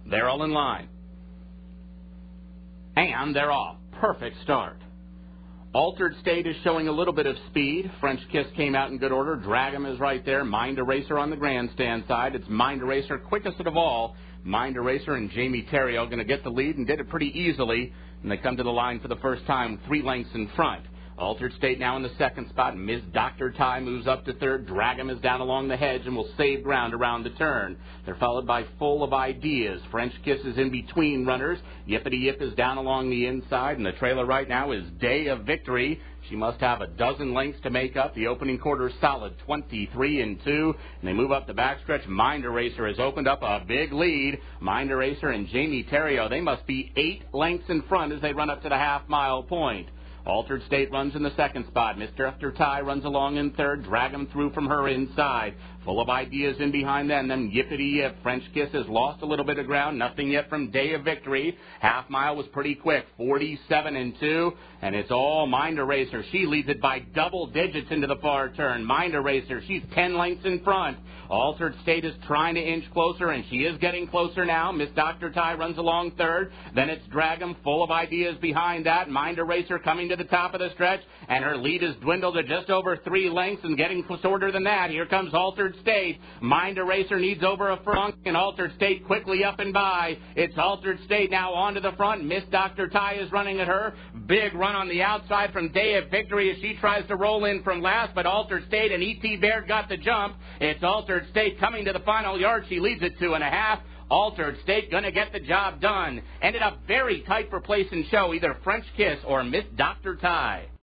They're all in line. And they're off. Perfect start. Altered State is showing a little bit of speed. French Kiss came out in good order. Drag-'em is right there. Mind Eraser on the grandstand side. It's Mind Eraser, quickest of all. Mind Eraser and Jamie Theriault going to get the lead and did it pretty easily. And they come to the line for the first time 3 lengths in front. Altered State now in the second spot. Ms. Dr. Ty moves up to third. Drag-'em is down along the hedge and will save ground around the turn. They're followed by Full of Ideas. French Kiss is in between runners. Yippity Yip is down along the inside. And the trailer right now is Day of Victory. She must have a dozen lengths to make up. The opening quarter solid, 23-2. And they move up the backstretch. Mind Eraser has opened up a big lead. Mind Eraser and Jamie Theriault, they must be 8 lengths in front as they run up to the half-mile point. Altered State runs in the second spot. Mr. Dr. Ty runs along in third. Drag 'em through from her inside. Full of Ideas in behind them. Then Yippity Yip. French Kiss has lost a little bit of ground. Nothing yet from Day of Victory. Half mile was pretty quick. 47-2. And it's all Mind Eraser. She leads it by double digits into the far turn. Mind Eraser. She's 10 lengths in front. Altered State is trying to inch closer, and she is getting closer now. Miss Dr. Ty runs along third. Then it's Drag 'em. Full of Ideas behind that. Mind Eraser coming to the top of the stretch, and her lead is dwindled to just over 3 lengths and getting shorter than that. Here comes Altered State. Mind Eraser needs over a furlong, and Altered State quickly up and by. It's Altered State now onto the front. Miss Dr. Ty is running at her. Big run on the outside from Day of Victory as she tries to roll in from last, but Altered State and E.T. Baird got the jump. It's Altered State coming to the final yard. She leads at 2.5. Altered State going to get the job done. Ended up very tight for place and show, either French Kiss or Miss Dr. Ty.